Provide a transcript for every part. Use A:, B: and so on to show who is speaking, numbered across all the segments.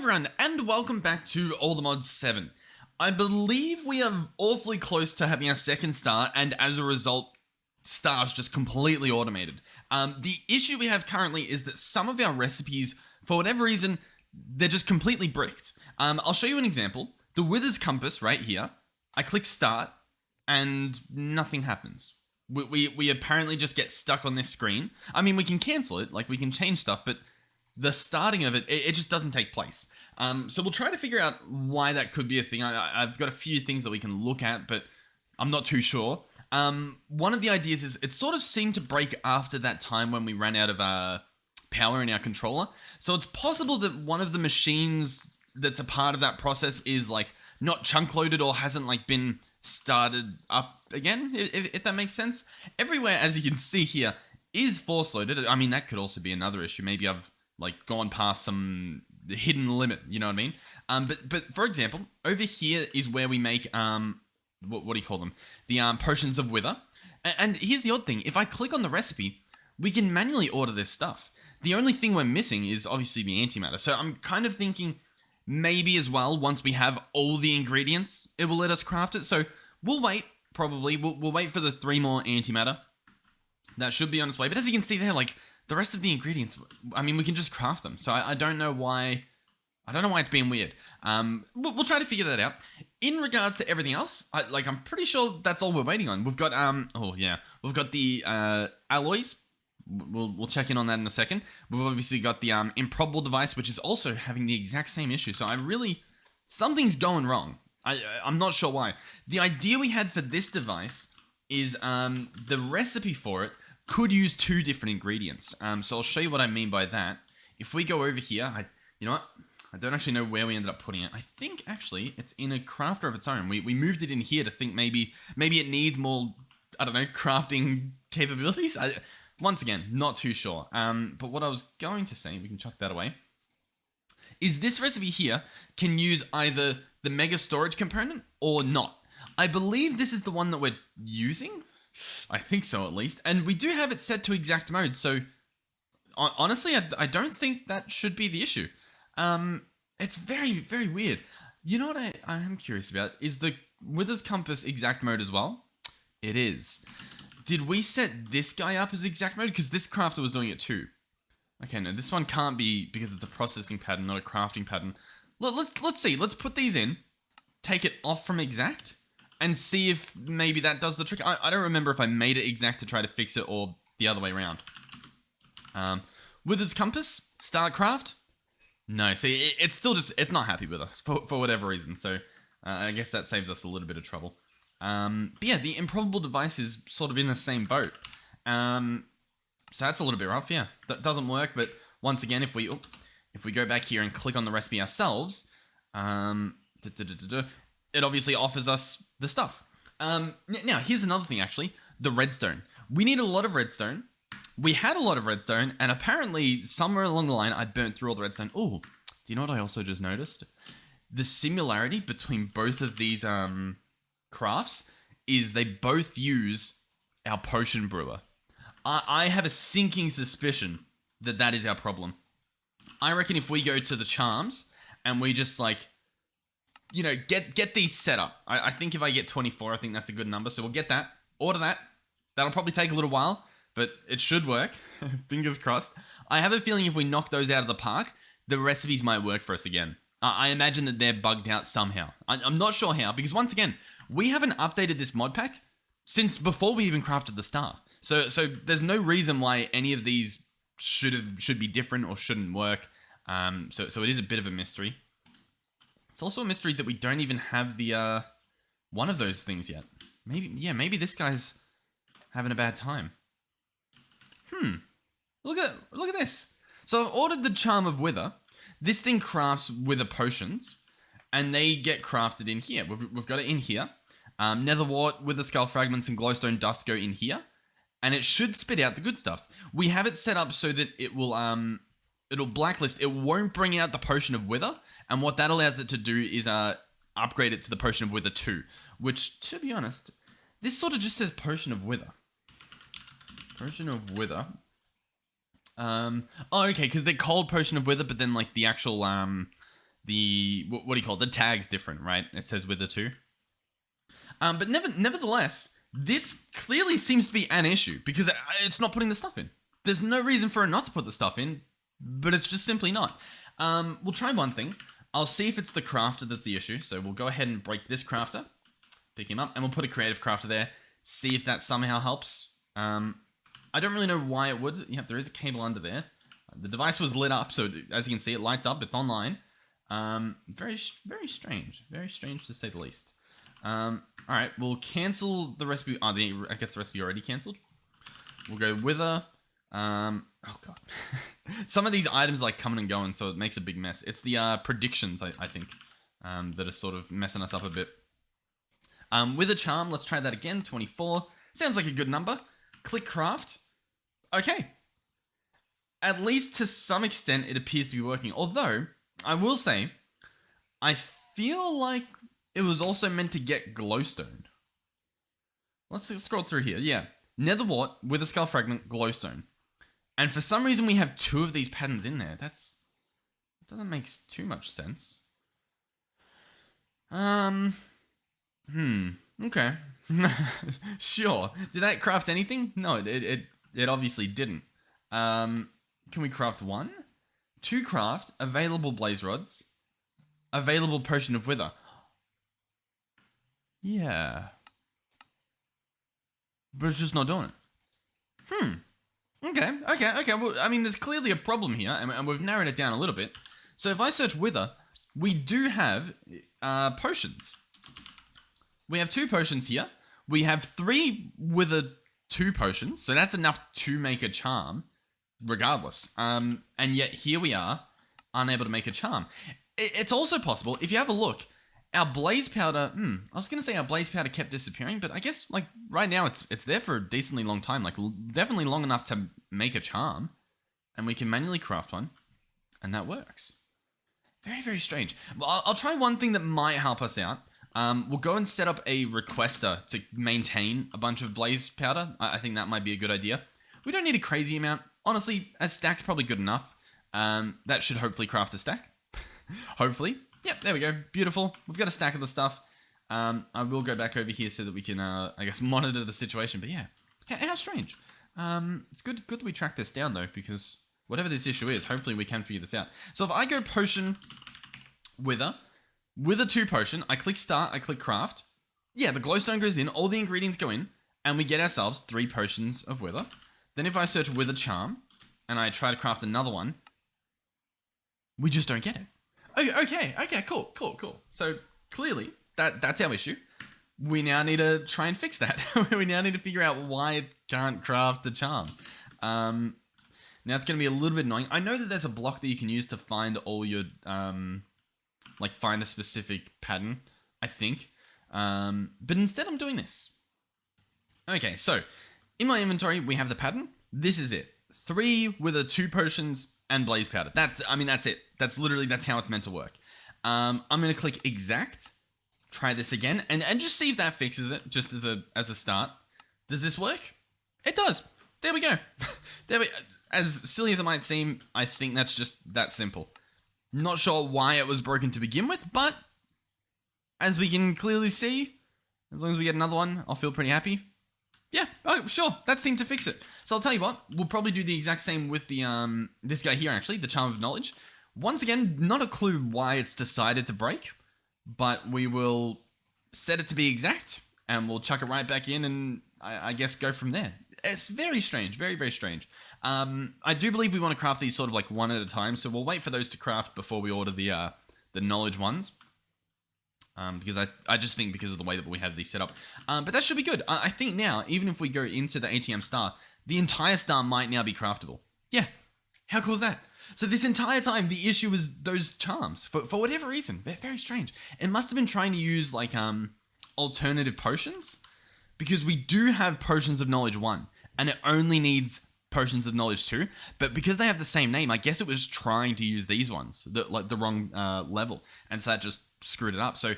A: everyone, and welcome back to Allthemodium 7. I believe we are awfully close to having our second star, and as a result, stars just completely automated. The issue we have currently is that some of our recipes, for whatever reason, they're just completely bricked. I'll show you an example. The Wither's Compass right here, I click start, and nothing happens. We apparently just get stuck on this screen. I mean, we can cancel it, like we can change stuff, but the starting of it just doesn't take place. So we'll try to figure out why that could be a thing. I've got a few things that we can look at, but I'm not too sure. One of the ideas is it sort of seemed to break after that time when we ran out of power in our controller. So it's possible that one of the machines that's a part of that process is like not chunk loaded or hasn't like been started up again, if that makes sense. Everywhere, as you can see here, is force loaded. I mean, that could also be another issue. Maybe I've like gone past some hidden limit, you know what I mean? But for example, over here is where we make what do you call them? The potions of wither. And here's the odd thing: if I click on the recipe, we can manually order this stuff. The only thing we're missing is obviously the antimatter. So I'm kind of thinking maybe as well, once we have all the ingredients, it will let us craft it. So we'll wait. Probably we'll wait for the 3 more antimatter. That should be on its way. But as you can see there, like, the rest of the ingredients, I mean, we can just craft them. So I don't know why. I don't know why it's being weird. We'll try to figure that out. In regards to everything else, I'm pretty sure that's all we're waiting on. We've got we've got the alloys. We'll check in on that in a second. We've obviously got the improbable device, which is also having the exact same issue. So something's going wrong. I'm not sure why. The idea we had for this device is the recipe for it could use 2 different ingredients. So I'll show you what I mean by that. If we go over here, you know what? I don't actually know where we ended up putting it. I think actually it's in a crafter of its own. We moved it in here to think maybe it needs more, I don't know, crafting capabilities. Once again, not too sure. But what I was going to say, we can chuck that away, is this recipe here can use either the mega storage component or not. I believe this is the one that we're using. I think so, at least. And we do have it set to exact mode, so honestly, I don't think that should be the issue. It's very, very weird. You know what I am curious about? Is the Wither's Compass exact mode as well? It is. Did we set this guy up as exact mode? Because this crafter was doing it too. Okay, no, this one can't be because it's a processing pattern, not a crafting pattern. Let's see. Let's put these in, take it off from exact, and see if maybe that does the trick. I don't remember if I made it exact to try to fix it or the other way around. Wither's Compass, start craft. No, see, it's still just, it's not happy with us for whatever reason. So I guess that saves us a little bit of trouble. But yeah, the improbable device is sort of in the same boat. So that's a little bit rough, yeah. That doesn't work, but once again, if we go back here and click on the recipe ourselves, it obviously offers us the stuff. Now, here's another thing, actually. The redstone. We need a lot of redstone. We had a lot of redstone, and apparently, somewhere along the line, I burnt through all the redstone. Oh, do you know what I also just noticed? The similarity between both of these crafts is they both use our potion brewer. I have a sinking suspicion that that is our problem. I reckon if we go to the charms, and we just, like, you know, get these set up. I think if I get 24, I think that's a good number. So we'll get that, order that. That'll probably take a little while, but it should work. Fingers crossed. I have a feeling if we knock those out of the park, the recipes might work for us again. I imagine that they're bugged out somehow. I'm not sure how, because once again, we haven't updated this mod pack since before we even crafted the star. So there's no reason why any of these should be different or shouldn't work. So it is a bit of a mystery. It's also a mystery that we don't even have the one of those things yet. Maybe this guy's having a bad time. Look at this. So I've ordered the Charm of Wither. This thing crafts wither potions, and they get crafted in here. We've got it in here. Netherwort, wither skull fragments, and glowstone dust go in here, and it should spit out the good stuff. We have it set up so that it will it'll blacklist. It won't bring out the potion of wither, and what that allows it to do is upgrade it to the potion of wither 2, which, to be honest, this sort of just says potion of wither. Potion of wither. Oh, okay, because they're called potion of wither, but then like the actual what do you call it? The tag's different, right? It says Wither 2. But nevertheless, this clearly seems to be an issue because it's not putting the stuff in. There's no reason for it not to put the stuff in, but it's just simply not. We'll try one thing. I'll see if it's the crafter that's the issue. So we'll go ahead and break this crafter, pick him up, and we'll put a creative crafter there. See if that somehow helps. I don't really know why it would. Yep, there is a cable under there. The device was lit up, so as you can see, it lights up. It's online. Very strange. Very strange to say the least. All right, we'll cancel the recipe. I guess the recipe already canceled. We'll go Wither. Oh god. Some of these items like coming and going, so it makes a big mess. It's the predictions, I think, that are sort of messing us up a bit. With a charm, let's try that again. 24. Sounds like a good number. Click craft. Okay. At least to some extent, it appears to be working. Although, I will say, I feel like it was also meant to get glowstone. Let's scroll through here. Yeah. Nether wart, wither skull fragment, glowstone. And for some reason, we have 2 of these patterns in there. That doesn't make too much sense. Okay. Sure. Did that craft anything? No, it obviously didn't. Can we craft 1? 2 craft, available blaze rods, available potion of wither. Yeah. But it's just not doing it. Okay. Well, I mean, there's clearly a problem here, and we've narrowed it down a little bit. So if I search wither, we do have potions. We have 2 potions here. We have 3 wither 2 potions, so that's enough to make a charm, regardless. And yet here we are, unable to make a charm. It's also possible, if you have a look, our blaze powder, I was going to say our blaze powder kept disappearing, but I guess, like, right now it's there for a decently long time, like, definitely long enough to make a charm, and we can manually craft one, and that works. Very, very strange. Well, I'll try one thing that might help us out. We'll go and set up a requester to maintain a bunch of blaze powder. I think that might be a good idea. We don't need a crazy amount. Honestly, a stack's probably good enough. That should hopefully craft a stack. Hopefully. Yep, there we go. Beautiful. We've got a stack of the stuff. I will go back over here so that we can, I guess, monitor the situation. But yeah, how strange. It's good that we track this down, though, because whatever this issue is, hopefully we can figure this out. So if I go potion wither 2 potion, I click start, I click craft. Yeah, the glowstone goes in, all the ingredients go in, and we get ourselves 3 potions of wither. Then if I search wither charm, and I try to craft another one, we just don't get it. Okay, cool. So clearly, that's our issue. We now need to try and fix that. We now need to figure out why it can't craft a charm. Now it's going to be a little bit annoying. I know that there's a block that you can use to find all your, like find a specific pattern, I think. But instead I'm doing this. Okay, so in my inventory, we have the pattern. This is it. 3 wither 2 potions and blaze powder. That's it. That's how it's meant to work. I'm going to click exact, try this again, and just see if that fixes it, just as a start. Does this work? It does. There we go. As silly as it might seem, I think that's just that simple. Not sure why it was broken to begin with, but as we can clearly see, as long as we get another one, I'll feel pretty happy. Yeah, oh, sure, that seemed to fix it. So I'll tell you what, we'll probably do the exact same with the this guy here, actually, the Charm of Knowledge. Once again, not a clue why it's decided to break, but we will set it to be exact, and we'll chuck it right back in, and I guess go from there. It's very strange, very, very strange. I do believe we want to craft these sort of like one at a time, so we'll wait for those to craft before we order the knowledge ones. Because I just think because of the way that we have these set up. But that should be good. I think now, even if we go into the ATM star, the entire star might now be craftable. Yeah. How cool is that? So this entire time, the issue was those charms. For whatever reason. Very strange. It must have been trying to use, like, alternative potions. Because we do have Potions of Knowledge 1. And it only needs Potions of Knowledge 2. But because they have the same name, I guess it was trying to use these ones. The wrong level. And so that just screwed it up. So,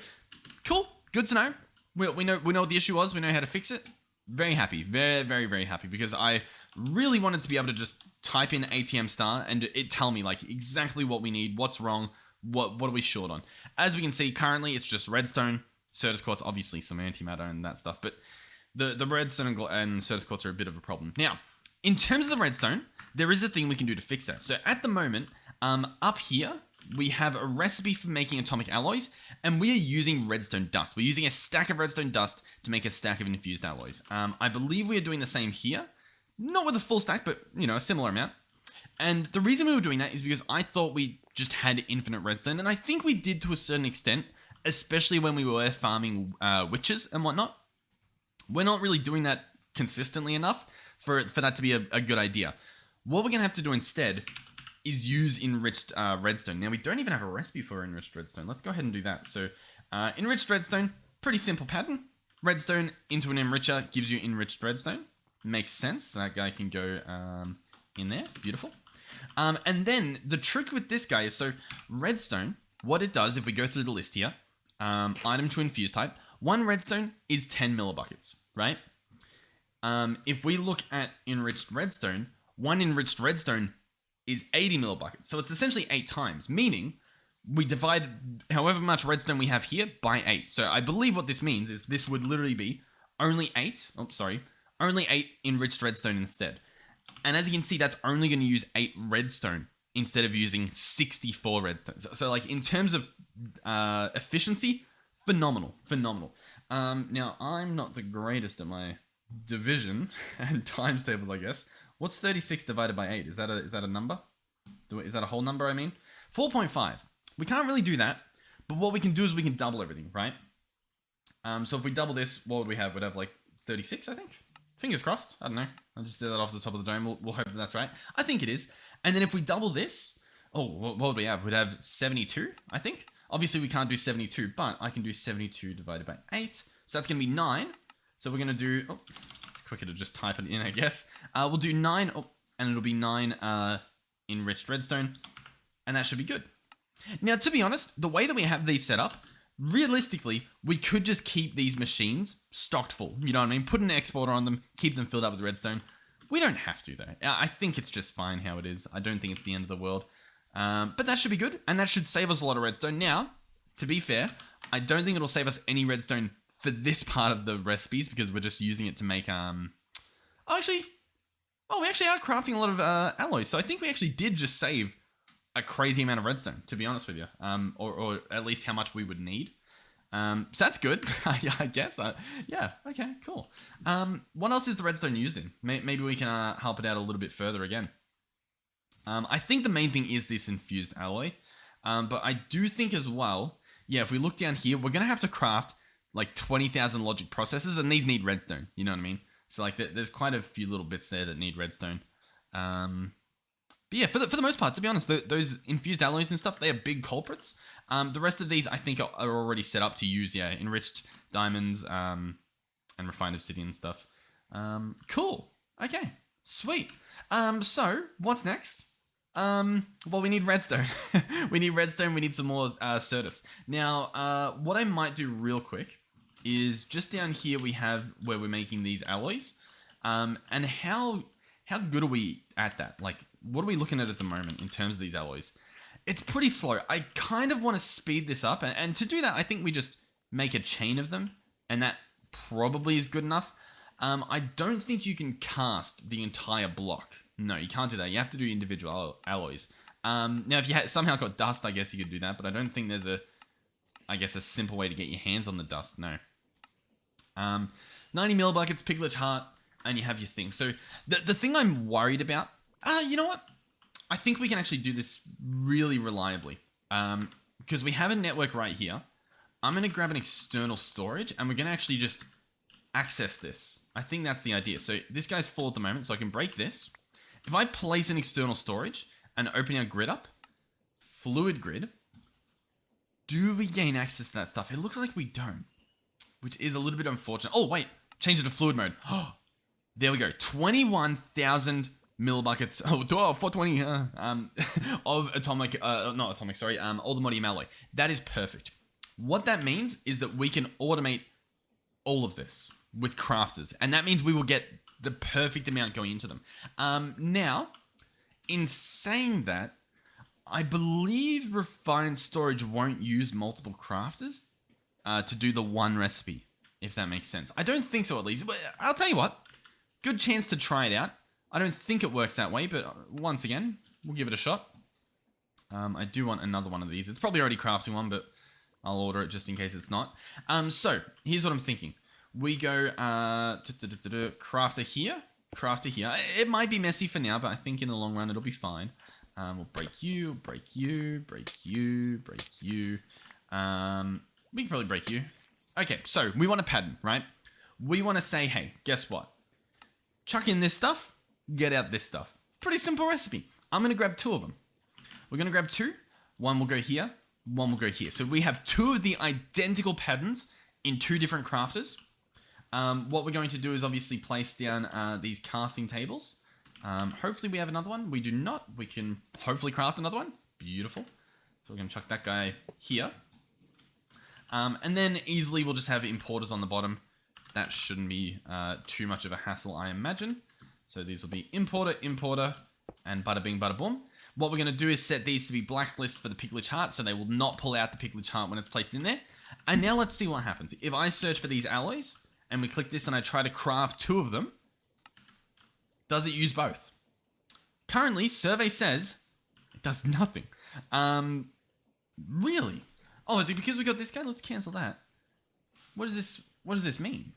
A: cool. Good to know. We know what the issue was. We know how to fix it. Very happy. Very, very, very happy. Because I really wanted to be able to just type in ATM star and it tell me like exactly what we need, what's wrong, what are we short on? As we can see, currently it's just redstone, Certus quartz, obviously some antimatter and that stuff, but the redstone and Certus quartz are a bit of a problem. Now, in terms of the redstone, there is a thing we can do to fix that. So at the moment, up here, we have a recipe for making atomic alloys, and we are using redstone dust. We're using a stack of redstone dust to make a stack of infused alloys. I believe we are doing the same here. Not with a full stack, but, you know, a similar amount. And the reason we were doing that is because I thought we just had infinite redstone, and I think we did to a certain extent, especially when we were farming witches and whatnot. We're not really doing that consistently enough for that to be a good idea. What we're going to have to do instead is use enriched redstone. Now, we don't even have a recipe for enriched redstone. Let's go ahead and do that. So, enriched redstone, pretty simple pattern. Redstone into an enricher gives you enriched redstone. Makes sense. So that guy can go in there. Beautiful. And then the trick with this guy is, so redstone, what it does, if we go through the list here, item to infuse type, 1 redstone is 10 millibuckets, right? If we look at enriched redstone, 1 enriched redstone is 80 millibuckets. So it's essentially 8 times, meaning we divide however much redstone we have here by 8. So I believe what this means is this would literally be only 8 enriched redstone instead. And as you can see, that's only going to use 8 redstone instead of using 64 redstone. So like in terms of efficiency, phenomenal. Now, I'm not the greatest at my division and times tables, I guess. What's 36 divided by 8? Is that a number? Is that a whole number, I mean? 4.5. We can't really do that, but what we can do is we can double everything, right? So if we double this, what would we have? We'd have like 36, I think. Fingers crossed. I don't know. I just did that off the top of the dome. We'll hope that that's right. I think it is. And then if we double this, what would we have? We'd have 72, I think. Obviously, we can't do 72, but I can do 72 divided by 8. So that's going to be 9. So we're going to do... Oh, it's quicker to just type it in, I guess. We'll do 9, and it'll be 9 enriched redstone. And that should be good. Now, to be honest, the way that we have these set up, realistically, we could just keep these machines stocked full. You know what I mean? Put an exporter on them, keep them filled up with redstone. We don't have to, though. I think it's just fine how it is. I don't think it's the end of the world. But that should be good, and that should save us a lot of redstone. Now, to be fair, I don't think it'll save us any redstone for this part of the recipes, because we're just using it to make... we actually are crafting a lot of alloys, so I think we actually did just save a crazy amount of redstone, to be honest with you. Or at least how much we would need. So that's good, I guess. Yeah, okay, cool. What else is the redstone used in? Maybe we can help it out a little bit further again. I think the main thing is this infused alloy. But I do think as well, yeah, if we look down here, we're going to have to craft like 20,000 logic processors, and these need redstone, you know what I mean? So like there's quite a few little bits there that need redstone. But yeah, for the most part, to be honest, those infused alloys and stuff, they are big culprits. The rest of these, I think, are already set up to use, yeah, enriched diamonds and refined obsidian stuff. Cool. Okay, sweet. So, what's next? Well, we need redstone. We need redstone, we need some more Certus. Now, what I might do real quick is just down here we have where we're making these alloys. And how good are we at that? Like, what are we looking at the moment in terms of these alloys? It's pretty slow. I kind of want to speed this up. And to do that, I think we just make a chain of them. And that probably is good enough. I don't think you can cast the entire block. No, you can't do that. You have to do individual alloys. Now, if you somehow got dust, I guess you could do that. But I don't think there's a simple way to get your hands on the dust. No. 90 millibuckets, piglet heart, and you have your thing. So the thing I'm worried about, you know what? I think we can actually do this really reliably. Because we have a network right here. I'm going to grab an external storage, and we're going to actually just access this. I think that's the idea. So this guy's full at the moment, so I can break this. If I place an external storage and open our grid up, fluid grid, do we gain access to that stuff? It looks like we don't, which is a little bit unfortunate. Oh, wait, change it to fluid mode. There we go. 21,000 millibuckets. 420 of Allthemodium alloy. That is perfect. What that means is that we can automate all of this with crafters, and that means we will get the perfect amount going into them. Now, in saying that, I believe refined storage won't use multiple crafters to do the one recipe, if that makes sense. I don't think so, at least, but I'll tell you what, good chance to try it out. I don't think it works that way, but once again, we'll give it a shot. I do want another one of these. It's probably already crafting one, but I'll order it just in case it's not. So here's what I'm thinking. We go crafter here, crafter here. It might be messy for now, but I think in the long run it'll be fine. We'll break you, break you, break you, break you. We can probably break you. Okay, so we want a pattern, right? We want to say, hey, guess what? Chuck in this stuff, get out this stuff. Pretty simple recipe. I'm going to grab 2 of them. We're going to grab 2. One will go here, one will go here. So we have 2 of the identical patterns in 2 different crafters. What we're going to do is obviously place down these casting tables. Hopefully we have another one. We do not. We can hopefully craft another one. Beautiful. So we're going to chuck that guy here. And then easily we'll just have importers on the bottom. That shouldn't be too much of a hassle, I imagine. So these will be importer, importer, and bada bing, bada boom. What we're going to do is set these to be blacklist for the Pickledge Heart, so they will not pull out the Pickledge Heart when it's placed in there. And now let's see what happens. If I search for these alloys, and we click this and I try to craft 2 of them, does it use both? Currently, survey says it does nothing. Really? Oh, is it because we got this guy? Let's cancel that. What does this mean?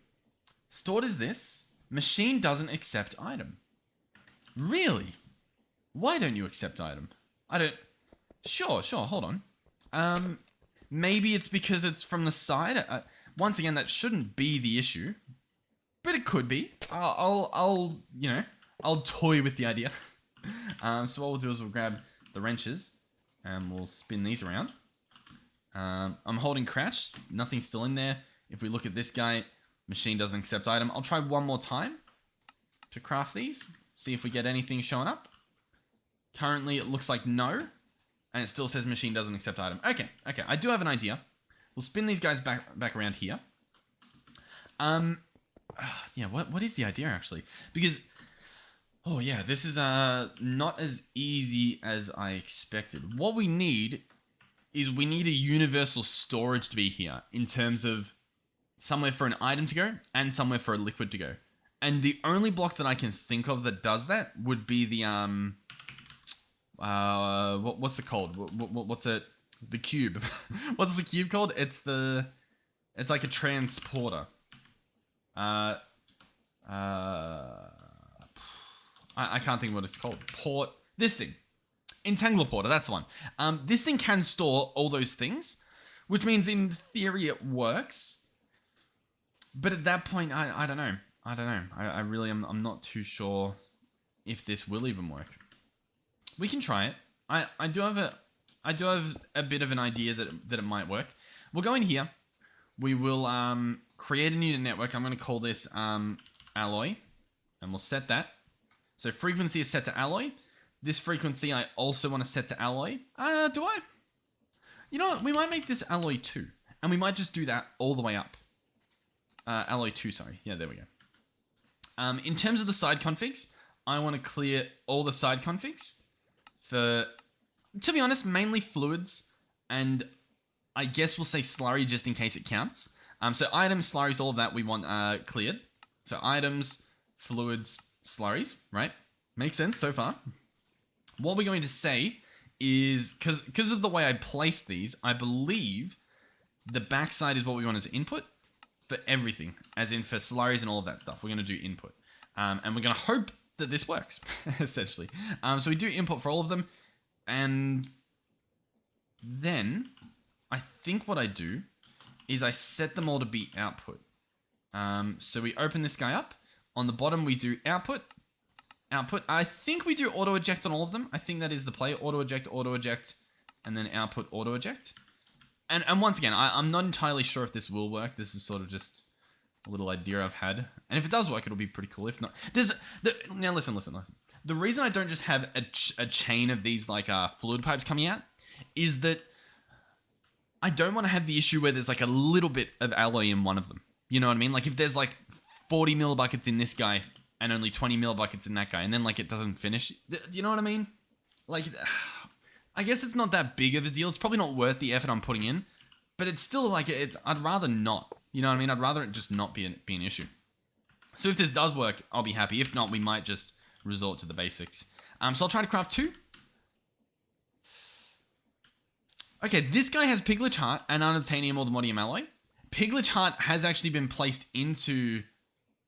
A: Stored as this. Machine doesn't accept item. Really? Why don't you accept item? I don't... Sure, hold on. Maybe it's because it's from the side. Once again, that shouldn't be the issue. But it could be. I'll toy with the idea. So what we'll do is we'll grab the wrenches and we'll spin these around. I'm holding crouch. Nothing's still in there. If we look at this guy, machine doesn't accept item. I'll try one more time to craft these. See if we get anything showing up. Currently, it looks like no. And it still says machine doesn't accept item. Okay. I do have an idea. We'll spin these guys back around here. Yeah, what is the idea, actually? Because... Oh, yeah, this is not as easy as I expected. What we need is we need a universal storage to be here in terms of somewhere for an item to go and somewhere for a liquid to go. And the only block that I can think of that does that would be the, what's it called? What's it? The cube. What's the cube called? It's like a transporter. I can't think of what it's called. This thing. Entangler porter, that's the one. This thing can store all those things, which means in theory it works. But at that point, I don't know. I really am. I'm not too sure if this will even work. We can try it. I do have a bit of an idea that it might work. We'll go in here. We will create a new network. I'm going to call this alloy, and we'll set that. So frequency is set to alloy. This frequency I also want to set to alloy. Do I? You know what? We might make this alloy 2. And we might just do that all the way up. Alloy 2, sorry. Yeah, there we go. In terms of the side configs, I want to clear all the side configs for, to be honest, mainly fluids. And I guess we'll say slurry just in case it counts. So items, slurries, all of that we want cleared. So items, fluids, slurries, right? Makes sense so far. What we're going to say is, because of the way I place these, I believe the backside is what we want as input for everything, as in for slurries and all of that stuff. We're going to do input. And we're going to hope that this works, essentially. So we do input for all of them. And then I think what I do is I set them all to be output. So we open this guy up. On the bottom, we do output. I think we do auto eject on all of them. I think that is the play. Auto eject, and then output, auto eject. And once again, I'm not entirely sure if this will work. This is sort of just a little idea I've had. And if it does work, it'll be pretty cool. If not, now listen. The reason I don't just have a chain of these like fluid pipes coming out is that I don't want to have the issue where there's like a little bit of alloy in one of them. You know what I mean? Like if there's like 40 millibuckets in this guy and only 20 millibuckets in that guy, and then like it doesn't finish. Do you know what I mean? Like, I guess it's not that big of a deal. It's probably not worth the effort I'm putting in, but it's still like, I'd rather not. You know what I mean? I'd rather it just not be an issue. So if this does work, I'll be happy. If not, we might just resort to the basics. So I'll try to craft 2. Okay, this guy has Piglich Heart and Unobtanium Allthemodium alloy. Piglich Heart has actually been placed into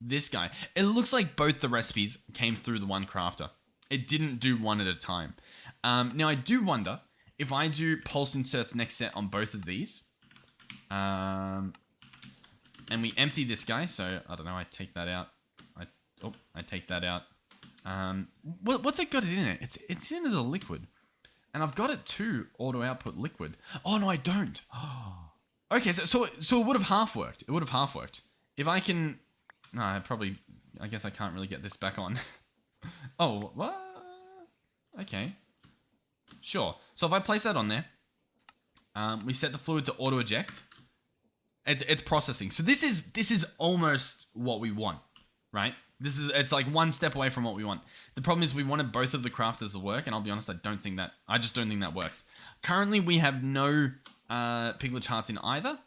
A: this guy. It looks like both the recipes came through the one crafter. It didn't do one at a time. Now, I do wonder if I do pulse inserts next set on both of these. And we empty this guy, so I don't know, I take that out. I take that out. What's it got in it? It's in as a liquid. And I've got it to auto output liquid. Oh, no, I don't. Okay, so it would have half worked. It would have half worked. If I can... No, I guess I can't really get this back on. Oh, what? Okay. Sure. So if I place that on there, we set the fluid to auto eject. It's processing. So this is almost what we want, right? It's like one step away from what we want. The problem is we wanted both of the crafters to work, and I'll be honest, I just don't think that works. Currently, we have no Piglich Hearts in either.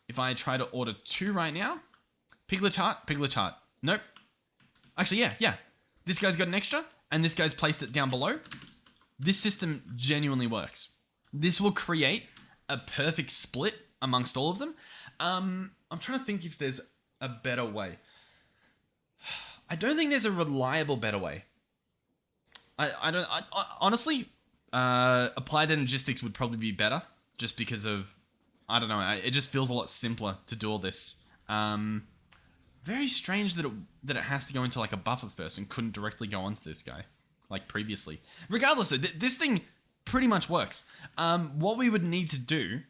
A: If I try to order 2 right now, Piglich Heart. Nope. Actually, yeah. This guy's got an extra, and this guy's placed it down below. This system genuinely works. This will create a perfect split amongst all of them. I'm trying to think if there's a better way. I don't think there's a reliable better way. I honestly, applied energistics would probably be better, just because of, I don't know, it just feels a lot simpler to do all this. Very strange that it has to go into like a buffer first and couldn't directly go onto this guy like previously. Regardless, this thing pretty much works. What we would need to do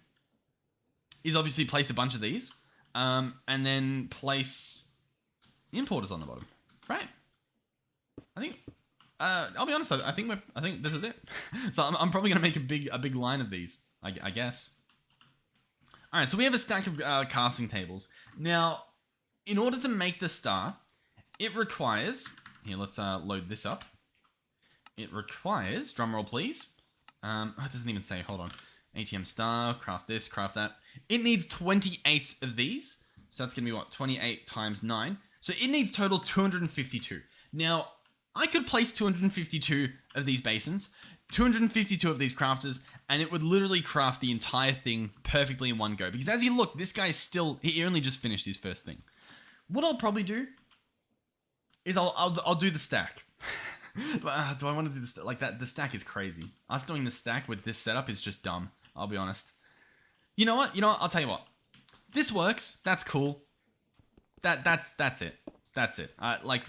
A: is obviously place a bunch of these, and then place importers on the bottom, right? I think. I'll be honest. I think this is it. So I'm probably gonna make a big line of these. I guess. All right. So we have a stack of casting tables now. In order to make the star, it requires... Here, let's load this up. It requires... Drumroll, please. Oh, it doesn't even say. Hold on. ATM star, craft this, craft that. It needs 28 of these. So that's going to be what? 28 times 9. So it needs total 252. Now, I could place 252 of these basins, 252 of these crafters, and it would literally craft the entire thing perfectly in one go. Because as you look, this guy is still... He only just finished his first thing. What I'll probably do is I'll do the stack. Do I want to do the stack? Like that? The stack is crazy. Us doing the stack with this setup is just dumb. I'll be honest. You know what? I'll tell you what. This works. That's cool. That's it. That's it. Like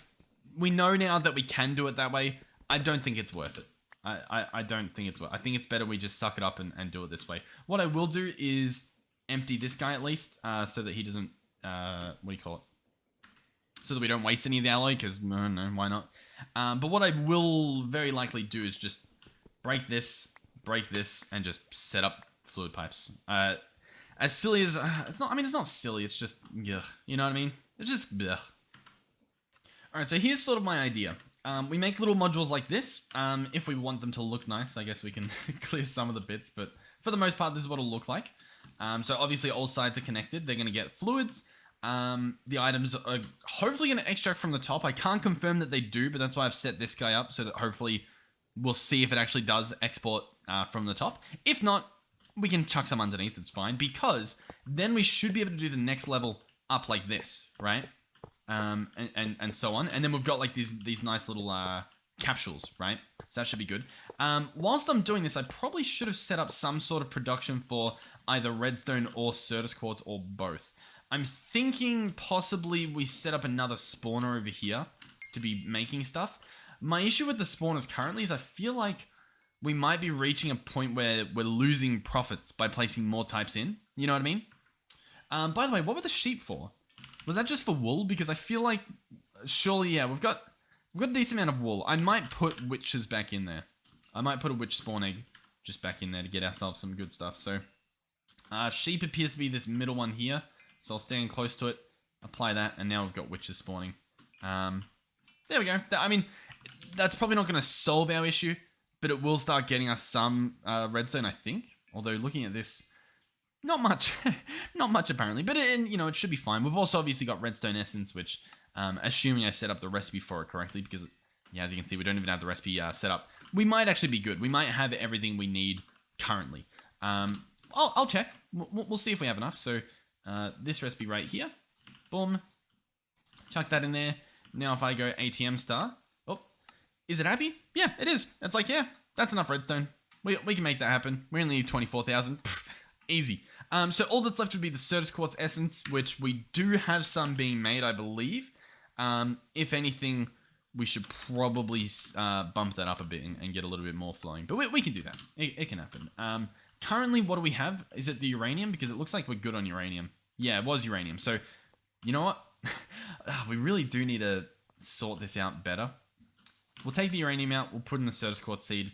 A: we know now that we can do it that way. I don't think it's worth it. I don't think it's worth it. I think it's better we just suck it up and do it this way. What I will do is empty this guy at least, so that he doesn't. What do you call it? So that we don't waste any of the alloy, because no, why not? But what I will very likely do is just break this, and just set up fluid pipes. As silly as it's not. I mean, it's not silly. It's just ugh, you know what I mean? It's just ugh. All right. So here's sort of my idea. We make little modules like this. If we want them to look nice, I guess we can clear some of the bits. But for the most part, this is what it'll look like. So obviously all sides are connected. They're going to get fluids. The items are hopefully going to extract from the top. I can't confirm that they do, but that's why I've set this guy up so that hopefully we'll see if it actually does export from the top. If not, we can chuck some underneath. It's fine, because then we should be able to do the next level up like this, right? And so on. And then we've got like these nice little capsules, right? So that should be good. Whilst I'm doing this, I probably should have set up some sort of production for either redstone or Certus quartz or both. I'm thinking possibly we set up another spawner over here to be making stuff. My issue with the spawners currently is I feel like we might be reaching a point where we're losing profits by placing more types in. You know what I mean? By the way, what were the sheep for? Was that just for wool? Because I feel like, surely, yeah, we've got a decent amount of wool. I might put witches back in there. I might put a witch spawn egg just back in there to get ourselves some good stuff. So, sheep appears to be this middle one here. So I'll stand close to it, apply that, and now we've got witches spawning. There we go. I mean, that's probably not going to solve our issue, but it will start getting us some redstone, I think. Although looking at this, not much, not much apparently, but it should be fine. We've also obviously got redstone essence, which, assuming I set up the recipe for it correctly, because as you can see, we don't even have the recipe set up. We might actually be good. We might have everything we need currently. I'll check. We'll see if we have enough. So this recipe right here, boom, chuck that in there. Now if I go ATM star, oh, is it happy? Yeah, it is. It's like, yeah, that's enough redstone. We can make that happen. We only need 24,000. Easy. So all that's left would be the Certus Quartz Essence, which we do have some being made, I believe. If anything, we should probably bump that up a bit and get a little bit more flowing. But we can do that. It can happen. Currently, what do we have? Is it the uranium? Because it looks like we're good on uranium. Yeah, it was uranium. So, you know what? We really do need to sort this out better. We'll take the uranium out. We'll put in the Certus Quartz seed.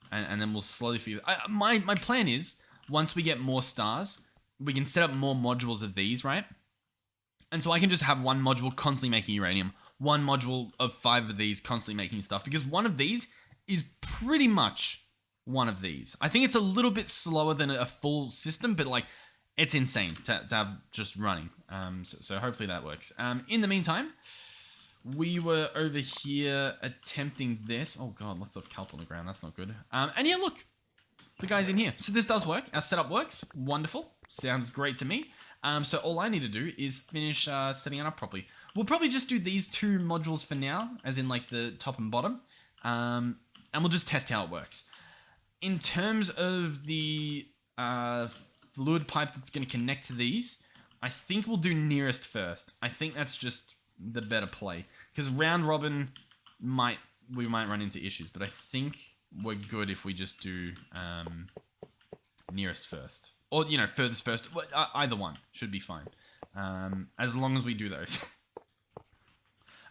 A: And then we'll slowly figure... My plan is, once we get more stars, we can set up more modules of these, right? And so I can just have one module constantly making uranium. One module of 5 of these constantly making stuff. Because one of these is pretty much one of these. I think it's a little bit slower than a full system, but like, it's insane to have just running. So hopefully that works. In the meantime, we were over here attempting this. Oh god, lots of kelp on the ground. That's not good. And yeah, look, the guy's in here. So this does work. Our setup works. Wonderful. Sounds great to me. So all I need to do is finish setting it up properly. We'll probably just do these 2 modules for now, as in like the top and bottom. And we'll just test how it works. In terms of the fluid pipe that's going to connect to these, I think we'll do nearest first. I think that's just the better play. Because round robin, we might run into issues. But I think we're good if we just do nearest first. Or, furthest first. Either one should be fine. As long as we do those.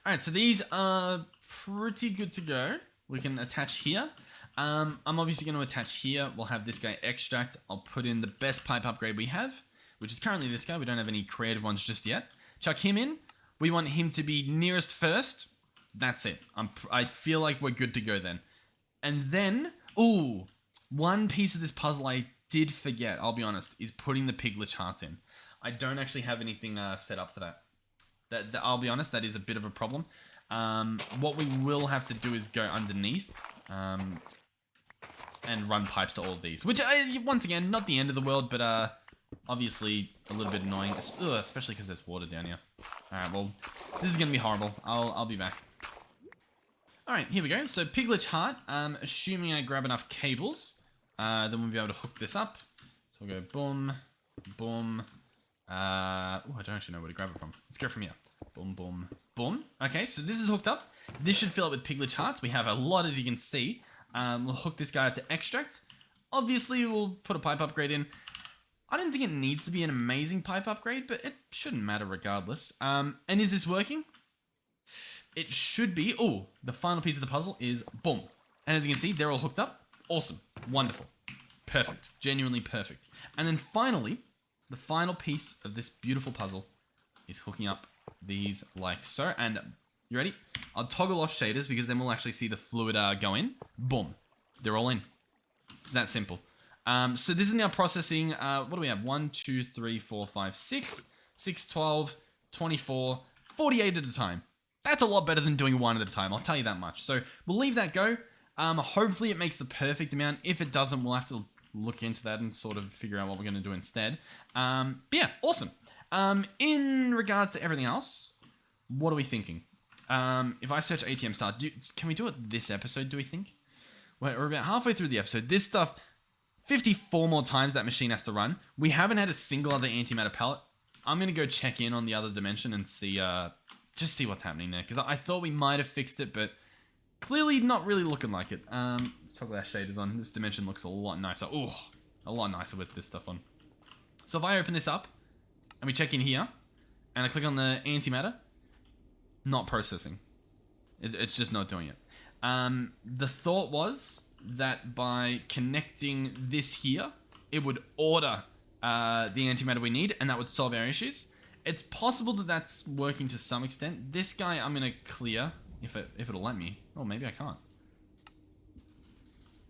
A: Alright, so these are pretty good to go. We can attach here. I'm obviously going to attach here. We'll have this guy extract. I'll put in the best pipe upgrade we have, which is currently this guy. We don't have any creative ones just yet. Chuck him in. We want him to be nearest first. That's it. I feel like we're good to go then. And then, one piece of this puzzle I did forget, I'll be honest, is putting the piglet hearts in. I don't actually have anything set up for that. I'll be honest, that is a bit of a problem. What we will have to do is go underneath and run pipes to all of these. Which, once again, not the end of the world, but obviously a little bit annoying, especially because there's water down here. Alright, well, this is going to be horrible. I'll be back. Alright, here we go. So, Piglet Heart, assuming I grab enough cables, then we'll be able to hook this up. So, we'll go boom, boom. I don't actually know where to grab it from. Let's go from here. Boom, boom, boom. Okay, so this is hooked up. This should fill up with Piglet Hearts. We have a lot, as you can see. We'll hook this guy up to extract. Obviously, we'll put a pipe upgrade in. I don't think it needs to be an amazing pipe upgrade, but it shouldn't matter regardless. And is this working? It should be. Oh, the final piece of the puzzle is boom. And as you can see, they're all hooked up. Awesome. Wonderful. Perfect. Genuinely perfect. And then finally, the final piece of this beautiful puzzle is hooking up these like so. And you ready? I'll toggle off shaders because then we'll actually see the fluid go in. Boom. They're all in. It's that simple. So this is now processing, what do we have? 1, 2, 3, 4, 5, 6, 6, 12, 24, 48 at a time. That's a lot better than doing one at a time, I'll tell you that much. So we'll leave that go. Hopefully it makes the perfect amount. If it doesn't, we'll have to look into that and sort of figure out what we're going to do instead. But yeah, awesome. In regards to everything else, what are we thinking? If I search ATM star, can we do it this episode, do we think? We're about halfway through the episode. This stuff, 54 more times that machine has to run. We haven't had a single other antimatter pellet. I'm going to go check in on the other dimension and see, just see what's happening there. Because I thought we might have fixed it, but clearly not really looking like it. Let's toggle our shaders on. This dimension looks a lot nicer. Ooh, a lot nicer with this stuff on. So if I open this up and we check in here and I click on the antimatter, not processing. It's just not doing it. The thought was that by connecting this here, it would order the antimatter we need, and that would solve our issues. It's possible that that's working to some extent. This guy I'm going to clear, if it'll let me. Oh, maybe I can't.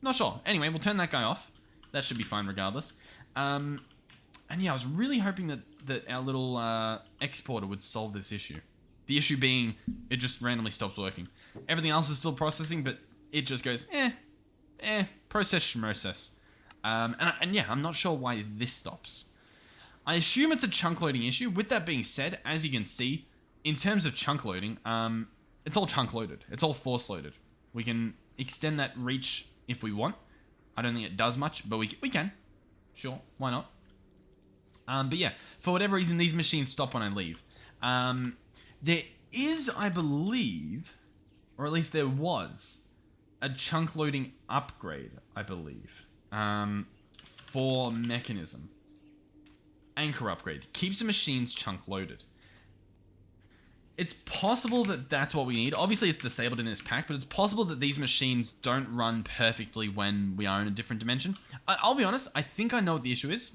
A: Not sure. Anyway, we'll turn that guy off. That should be fine regardless. And yeah, I was really hoping that our little exporter would solve this issue. The issue being, it just randomly stops working. Everything else is still processing, but it just goes, process schmocess. And yeah, I'm not sure why this stops. I assume it's a chunk loading issue. With that being said, as you can see, in terms of chunk loading, it's all chunk loaded. It's all force loaded. We can extend that reach if we want. I don't think it does much, but we can. Sure, why not? But yeah, for whatever reason, these machines stop when I leave. There is, I believe, or at least there was, a chunk loading upgrade, I believe, for mechanism. Anchor upgrade. Keeps the machines chunk loaded. It's possible that that's what we need. Obviously, it's disabled in this pack, but it's possible that these machines don't run perfectly when we are in a different dimension. I'll be honest, I think I know what the issue is.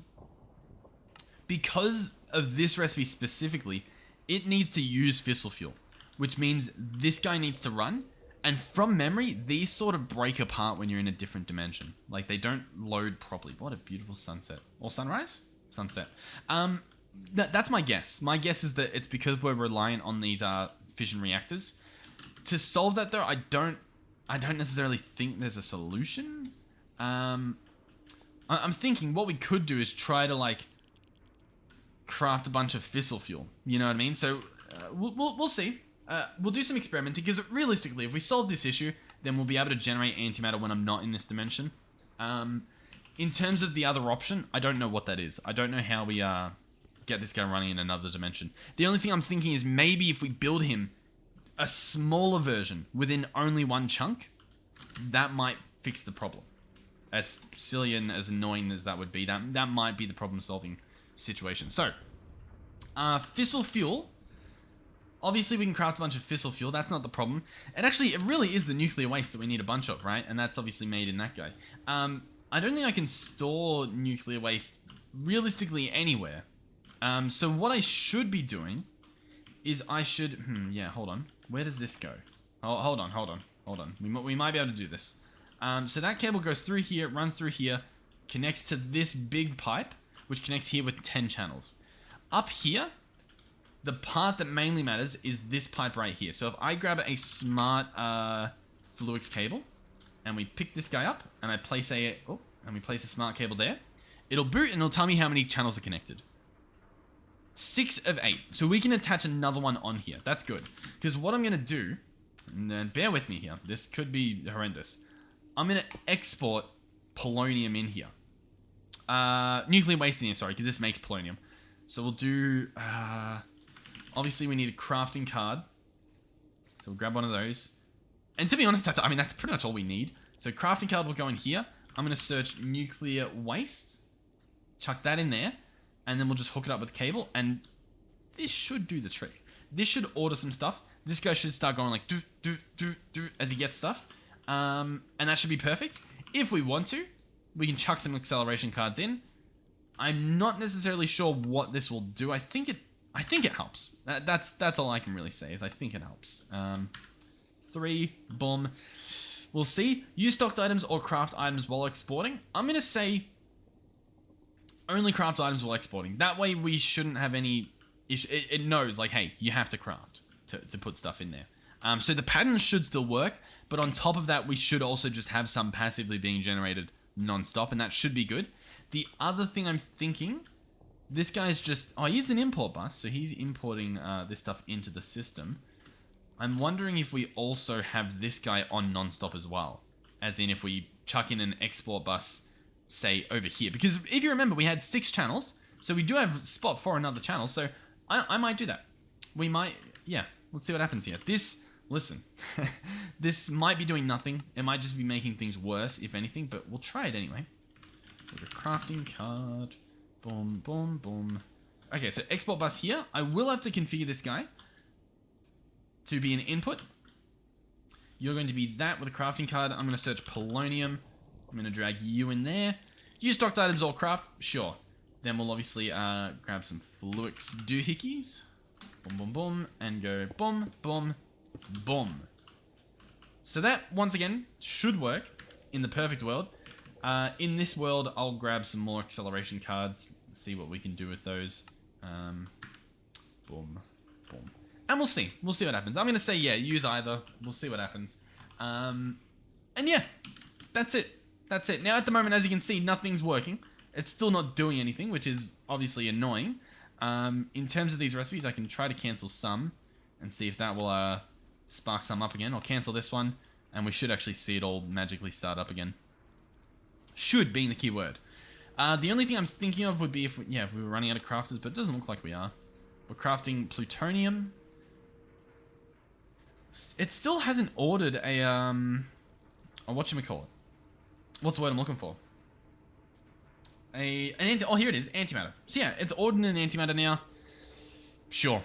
A: Because of this recipe specifically, it needs to use fissile fuel, which means this guy needs to run. And from memory, these sort of break apart when you're in a different dimension. Like, they don't load properly. What a beautiful sunset. Or sunrise? Sunset. That's my guess. My guess is that it's because we're reliant on these fission reactors. To solve that though, I don't necessarily think there's a solution. I'm thinking what we could do is try to like craft a bunch of fissile fuel. You know what I mean? So we'll see. We'll do some experimenting because realistically, if we solve this issue, then we'll be able to generate antimatter when I'm not in this dimension. In terms of the other option, I don't know what that is. I don't know how we get this guy running in another dimension. The only thing I'm thinking is maybe if we build him a smaller version within only one chunk, that might fix the problem. As silly and as annoying as that would be, that might be the problem-solving situation. So, fissile fuel. Obviously, we can craft a bunch of fissile fuel. That's not the problem. And actually, it really is the nuclear waste that we need a bunch of, right? And that's obviously made in that guy. I don't think I can store nuclear waste realistically anywhere. So what I should be doing is I should... yeah, hold on. Where does this go? Oh, hold on. We might be able to do this. So that cable goes through here, runs through here, connects to this big pipe, which connects here with 10 channels. Up here, the part that mainly matters is this pipe right here. So if I grab a smart Fluix cable, and we pick this guy up, and I place a smart cable there, it'll boot and it'll tell me how many channels are connected. 6 of 8. So we can attach another one on here. That's good. Because what I'm going to do, and bear with me here, this could be horrendous. I'm going to export polonium in here. Nuclear waste in here, sorry, because this makes polonium. So we'll do, obviously we need a crafting card. So we'll grab one of those. And to be honest, that's pretty much all we need. So crafting card will go in here. I'm going to search nuclear waste. Chuck that in there. And then we'll just hook it up with cable. And this should do the trick. This should order some stuff. This guy should start going like do as he gets stuff. And that should be perfect. If we want to, we can chuck some acceleration cards in. I'm not necessarily sure what this will do. I think it helps. That's all I can really say is I think it helps. 3, boom. We'll see. Use stocked items or craft items while exporting. I'm going to say only craft items while exporting. That way we shouldn't have any issue. It knows, like, hey, you have to craft to put stuff in there. So the patterns should still work, but on top of that, we should also just have some passively being generated non-stop, and that should be good. The other thing I'm thinking, this guy's just... Oh, he's an import bus, so he's importing this stuff into the system. I'm wondering if we also have this guy on non-stop as well. As in, if we chuck in an export bus, say, over here. Because if you remember, we had 6 channels, so we do have spot for another channel, so I might do that. We might... Yeah, let's see what happens here. This... Listen, this might be doing nothing. It might just be making things worse, if anything, but we'll try it anyway. So the crafting card. Boom, boom, boom. Okay, so export bus here. I will have to configure this guy to be an input. You're going to be that with a crafting card. I'm going to search polonium. I'm going to drag you in there. Use stocked items or craft. Sure. Then we'll obviously grab some Fluix doohickeys. Boom, boom, boom. And go boom, boom, boom. So that, once again, should work. in the perfect world. In this world, I'll grab some more acceleration cards, see what we can do with those. Boom, boom. And we'll see. We'll see what happens. I'm going to say, yeah, use either. We'll see what happens. And yeah, that's it. That's it. Now, at the moment, as you can see, nothing's working. It's still not doing anything, which is obviously annoying. In terms of these recipes, I can try to cancel some and see if that will spark some up again. I'll cancel this one, and we should actually see it all magically start up again. Should being the key word. The only thing I'm thinking of would be if we were running out of crafters, but it doesn't look like we are. We're crafting plutonium. It still hasn't ordered a whatchamacallit. What's the word I'm looking for? Oh, here it is, antimatter. So yeah, it's ordered an antimatter now. Sure,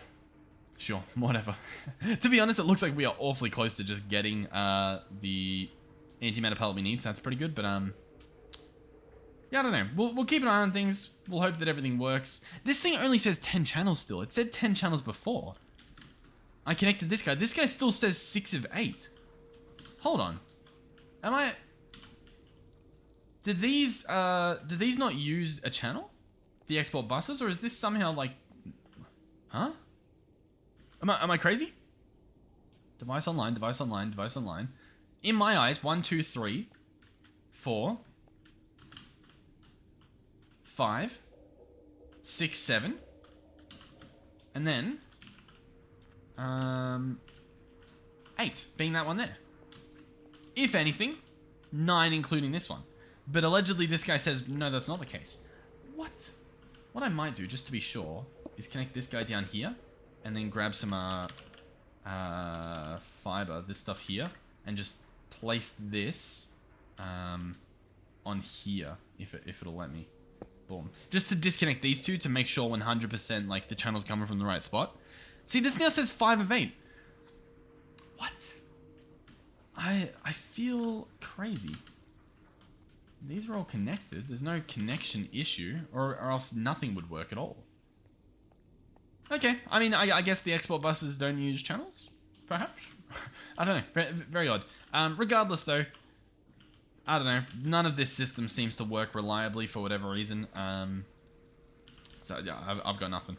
A: whatever. To be honest, it looks like we are awfully close to just getting the antimatter pellet we need, so that's pretty good. But yeah, I don't know. We'll keep an eye on things. We'll hope that everything works. This thing only says 10 channels still. It said 10 channels before. I connected this guy. This guy still says 6 of 8. Hold on. Do these not use a channel? The export buses? Or is this somehow like... Huh? Am I crazy? Device online, device online, device online. In my eyes, 1, 2, 3, 4, 5, 6, 7. And then... 8, being that one there. If anything, 9 including this one. But allegedly this guy says, no, that's not the case. What? What I might do, just to be sure, is connect this guy down here, and then grab some fiber, this stuff here, and just place this on here, if it'll let me. Boom. Just to disconnect these two to make sure 100% like the channel's coming from the right spot. See, this now says 5 of 8. What? I feel crazy. These are all connected. There's no connection issue, or else nothing would work at all. Okay, I mean, I guess the export buses don't use channels, perhaps? I don't know, very odd. Regardless though, I don't know, none of this system seems to work reliably for whatever reason. So yeah, I've got nothing.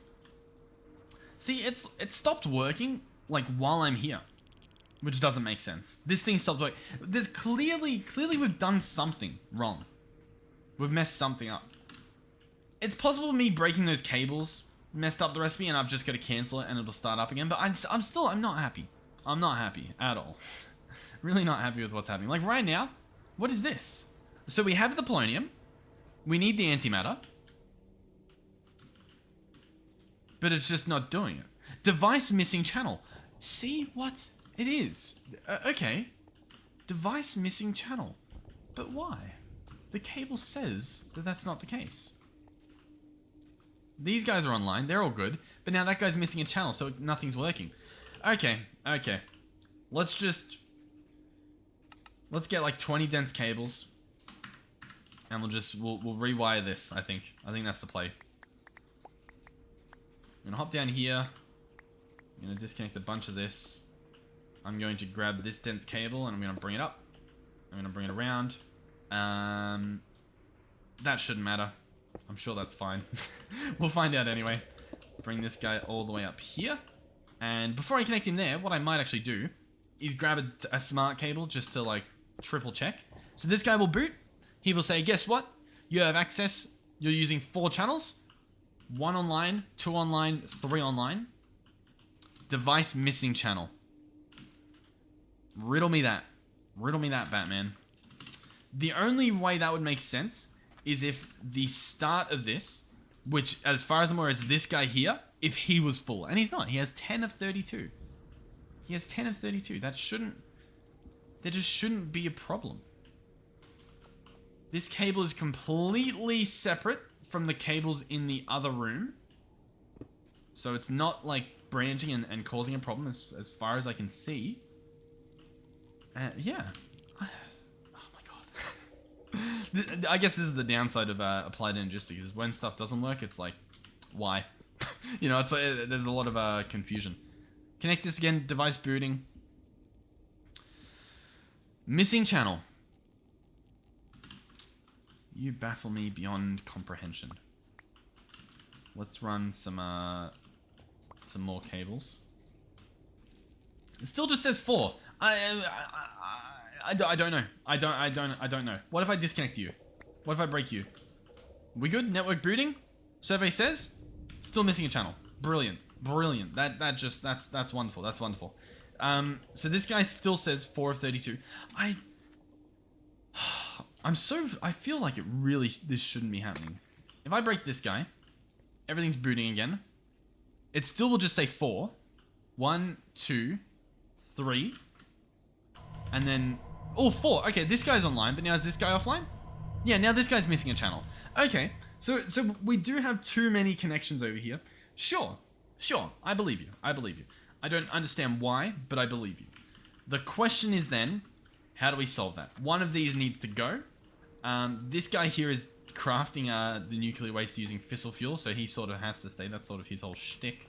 A: See, it stopped working, like, while I'm here. Which doesn't make sense. This thing stopped working. There's clearly we've done something wrong. We've messed something up. It's possible me breaking those cables messed up the recipe and I've just got to cancel it and it'll start up again. But I'm not happy. I'm not happy at all. Really not happy with what's happening. Like right now, what is this? So we have the polonium. We need the antimatter. But it's just not doing it. Device missing channel. See what it is? Okay. Device missing channel. But why? The cable says that that's not the case. These guys are online. They're all good. But now that guy's missing a channel, so nothing's working. Okay. Okay. Let's get like 20 dense cables. And we'll rewire this, I think. I think that's the play. I'm gonna hop down here. I'm gonna disconnect a bunch of this. I'm going to grab this dense cable and I'm gonna bring it up. I'm gonna bring it around. That shouldn't matter. I'm sure that's fine. We'll find out anyway. Bring this guy all the way up here. And before I connect him there, what I might actually do is grab a smart cable just to like triple check. So this guy will boot. He will say, guess what? You have access. You're using 4 channels. 1 online, 2 online, 3 online. Device missing channel. Riddle me that. Riddle me that, Batman. The only way that would make sense is if the start of this, which as far as I'm aware is this guy here, if he was full. And he's not. He has 10 of 32. He has 10 of 32. There just shouldn't be a problem. This cable is completely separate from the cables in the other room. So it's not like branching and causing a problem as far as I can see. Yeah. Oh my god. I guess this is the downside of applied logistics, is when stuff doesn't work, it's like, why? You know, it's like, there's a lot of confusion. Connect this again, device booting. Missing channel. You baffle me beyond comprehension. Let's run some more cables. It still just says 4. I don't know. I don't know. What if I disconnect you? What if I break you? We good? Network booting? Survey says still missing a channel. Brilliant. Brilliant. That's wonderful. That's wonderful. So this guy still says 4 of 32. I feel like this shouldn't be happening. If I break this guy, everything's booting again. It still will just say 4. 1, 2, 3. And then, oh, 4. Okay, this guy's online, but now is this guy offline? Yeah, now this guy's missing a channel. Okay, so we do have too many connections over here. Sure, I believe you. I don't understand why, but I believe you. The question is then, how do we solve that? One of these needs to go. This guy here is crafting the nuclear waste using fissile fuel, so he sort of has to stay. That's sort of his whole shtick.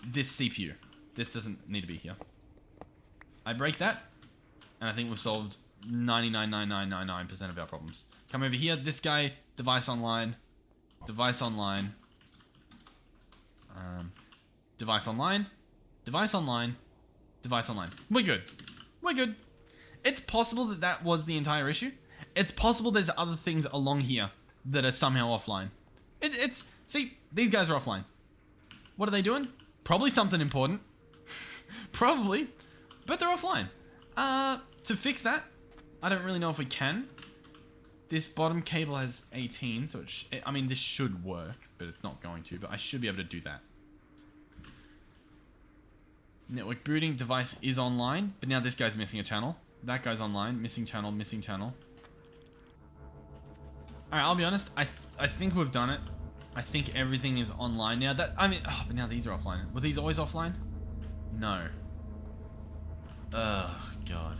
A: This CPU. This doesn't need to be here. I break that, and I think we've solved 99.9999% of our problems. Come over here. This guy, device online. Device online. Device online. Device online. Device online. We're good. We're good. It's possible that was the entire issue. It's possible there's other things along here that are somehow offline. See, these guys are offline. What are they doing? Probably something important. Probably. But they're offline. To fix that, I don't really know if we can. This bottom cable has 18, so I mean, this should work, but it's not going to. But I should be able to do that. Network booting, device is online, but now this guy's missing a channel. That guy's online, missing channel, missing channel. Alright, I'll be honest, I think we've done it. I think everything is online now. But now these are offline. Were these always offline? No. Oh, God.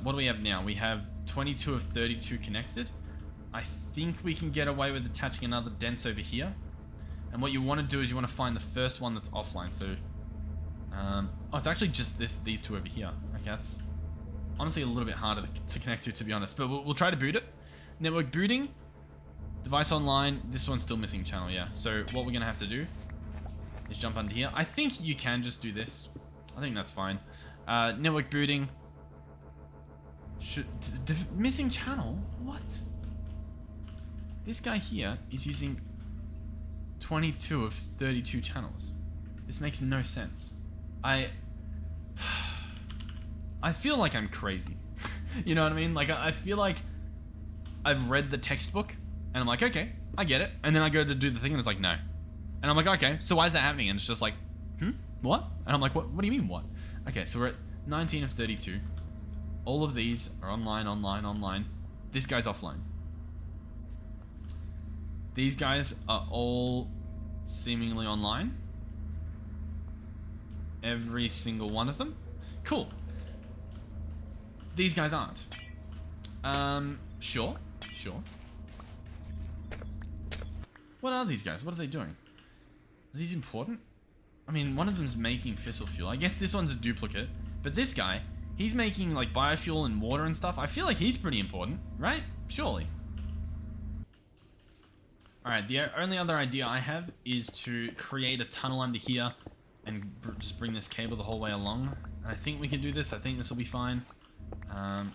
A: What do we have now? We have 22 of 32 connected. I think we can get away with attaching another dense over here. And what you want to do is you want to find the first one that's offline. So, oh, it's actually just these two over here. Okay, that's honestly a little bit harder to connect to be honest. But we'll try to boot it. Network booting. Device online. This one's still missing channel, yeah. So what we're going to have to do is jump under here. I think you can just do this. I think that's fine. Network booting. Missing channel? What? This guy here is using 22 of 32 channels. This makes no sense. I feel like I'm crazy. You know what I mean? Like, I feel like I've read the textbook and I'm like, okay, I get it. And then I go to do the thing and it's like, no. And I'm like, okay, so why is that happening? And it's just like, what? And I'm like, what do you mean, what? Okay, so we're at 19 of 32. All of these are online, online, online. This guy's offline. These guys are all seemingly online. Every single one of them. Cool. These guys aren't. Sure. What are these guys? What are they doing? Are these important? I mean, one of them's making fissile fuel. I guess this one's a duplicate. But this guy, he's making like biofuel and water and stuff. I feel like he's pretty important, right? Surely. Alright, the only other idea I have is to create a tunnel under here and just bring this cable the whole way along. I think we can do this. I think this will be fine.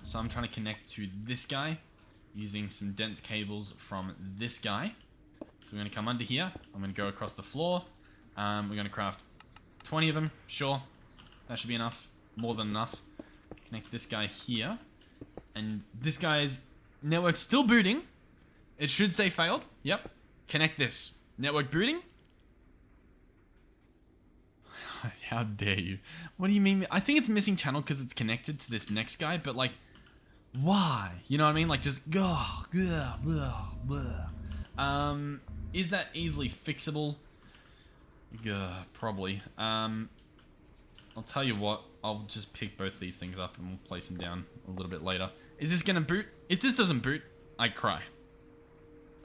A: So I'm trying to connect to this guy using some dense cables from this guy. So we're going to come under here. I'm going to go across the floor. We're going to craft 20 of them. Sure. That should be enough. More than enough. Connect this guy here. And this guy's network still booting. It should say failed. Yep. Connect this. Network booting. How dare you? What do you mean? I think it's missing channel because it's connected to this next guy, but like, why? You know what I mean? Like, just go. Is that easily fixable? Probably. I'll tell you what. I'll just pick both these things up and we'll place them down a little bit later. Is this gonna boot? If this doesn't boot, I cry.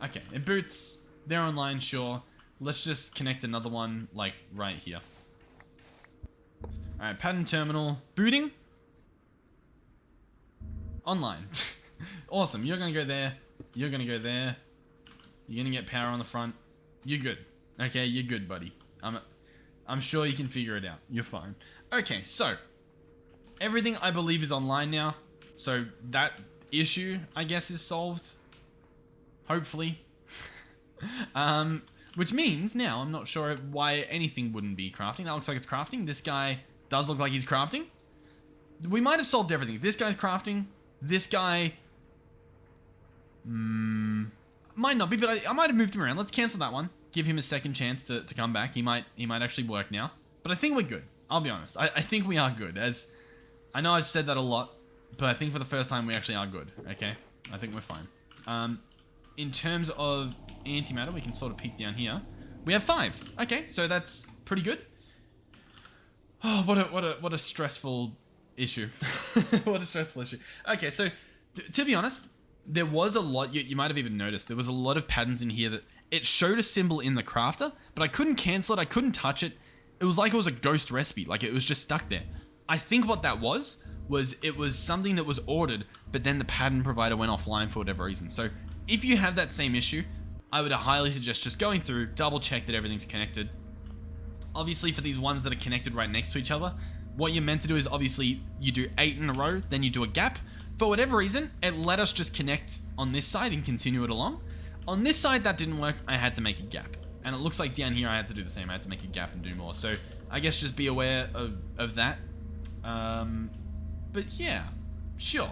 A: Okay, it boots. They're online, sure. Let's just connect another one, like, right here. Alright, pattern terminal. Booting. Online. Awesome. You're going to go there. You're going to go there. You're going to get power on the front. You're good. Okay, you're good, buddy. I'm sure you can figure it out. You're fine. Okay, so everything I believe is online now. So that issue, I guess, is solved. Hopefully. Which means now I'm not sure why anything wouldn't be crafting. That looks like it's crafting. This guy does look like he's crafting. We might have solved everything. This guy's crafting. This guy might not be, but I might have moved him around. Let's cancel that one. Give him a second chance to come back. He might actually work now. But I think we're good. I'll be honest. I think we are good. As I know I've said that a lot, but I think for the first time we actually are good. Okay? I think we're fine. In terms of antimatter, we can sort of peek down here. We have 5. Okay, so that's pretty good. Oh, what a stressful issue. What a stressful issue. Okay, so to be honest, there was a lot, you might have even noticed, there was a lot of patterns in here that it showed a symbol in the crafter, but I couldn't cancel it, I couldn't touch it. It was like it was a ghost recipe, like it was just stuck there. I think what that was it was something that was ordered, but then the pattern provider went offline for whatever reason. So if you have that same issue, I would highly suggest just going through, double check that everything's connected. Obviously for these ones that are connected right next to each other, what you're meant to do is obviously you do 8 in a row, then you do a gap. For whatever reason, it let us just connect on this side and continue it along. On this side, that didn't work. I had to make a gap. And it looks like down here, I had to do the same. I had to make a gap and do more. So I guess just be aware of that. But yeah, sure.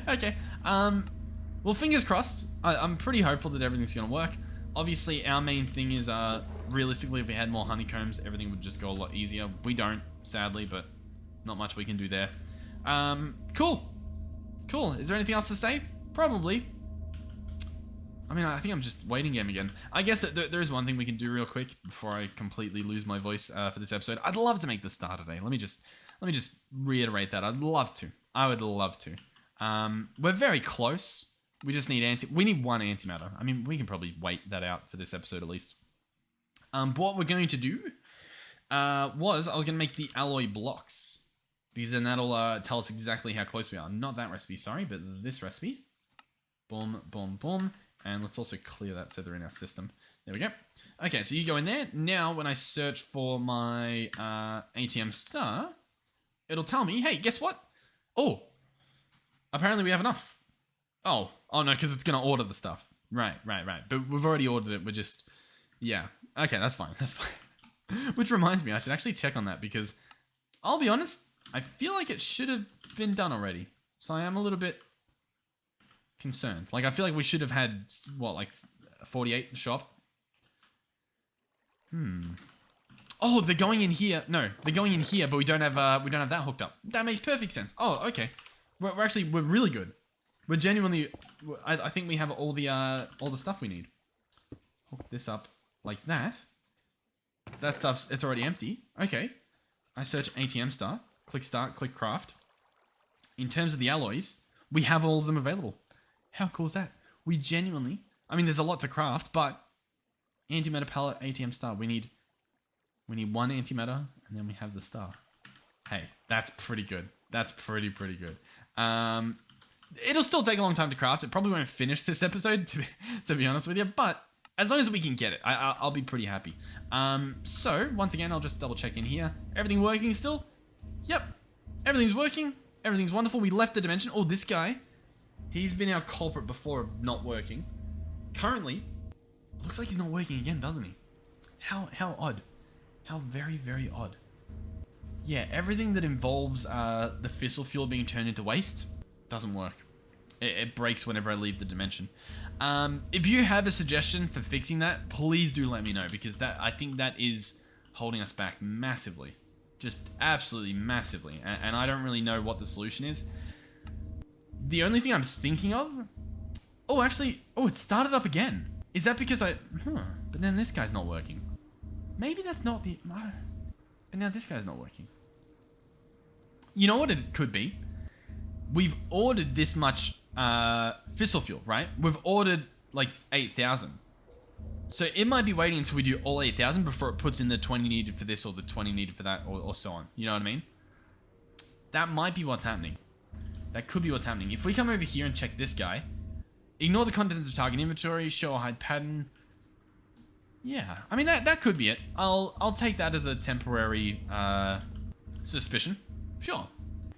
A: Okay. Well, fingers crossed. I'm pretty hopeful that everything's going to work. Obviously, our main thing is, realistically, if we had more honeycombs, everything would just go a lot easier. We don't, sadly, but not much we can do there. Cool. Cool. Is there anything else to say? Probably. I mean, I think I'm just waiting game again. I guess there is one thing we can do real quick before I completely lose my voice for this episode. I'd love to make the star today. Let me just reiterate that. I'd love to. I would love to. We're very close. We just need we need 1 antimatter. I mean, we can probably wait that out for this episode at least. But what we're going to do I was going to make the alloy blocks. Because then that'll tell us exactly how close we are. Not that recipe, sorry, but this recipe. Boom, boom, boom. And let's also clear that so they're in our system. There we go. Okay, so you go in there. Now, when I search for my ATM star, it'll tell me, hey, guess what? Oh, apparently we have enough. Oh no, because it's going to order the stuff. Right. But we've already ordered it. We're just, yeah. Okay, that's fine. Which reminds me, I should actually check on that because I'll be honest, I feel like it should have been done already. So I am a little bit concerned. Like, I feel like we should have had, what, like 48 shop? Oh, they're going in here. No, they're going in here, but we don't have that hooked up. That makes perfect sense. Oh, okay. We're really good. We're genuinely, I think we have all the stuff we need. Hook this up like that. That stuff's, it's already empty. Okay. I search ATM star, click start, click craft. In terms of the alloys, we have all of them available. How cool is that? We genuinely, I mean, there's a lot to craft, but antimatter palette, ATM star, we need 1 antimatter, and then we have the star. Hey, that's pretty good. That's pretty good. It'll still take a long time to craft. It probably won't finish this episode, to be honest with you, but as long as we can get it, I'll be pretty happy. So, once again, I'll just double check in here. Everything working still? Yep. Everything's working. Everything's wonderful. We left the dimension. Oh, this guy, he's been our culprit before of not working. Currently, looks like he's not working again, doesn't he? How odd. How very odd. Yeah, everything that involves the fissile fuel being turned into waste doesn't work. It breaks whenever I leave the dimension. If you have a suggestion for fixing that, please do let me know, because I think that is holding us back massively. Just absolutely massively. And I don't really know what the solution is. The only thing I'm thinking of... Oh, actually... Oh, it started up again. Is that because But then this guy's not working. Maybe that's not the... But now this guy's not working. You know what it could be? We've ordered this much fissile fuel, right? We've ordered like 8,000. So it might be waiting until we do all 8,000 before it puts in the 20 needed for this or the 20 needed for that or so on. You know what I mean? That might be what's happening. That could be what's happening. If we come over here and check this guy, ignore the contents of target inventory, show or hide pattern. Yeah, I mean, that could be it. I'll take that as a temporary suspicion. Sure.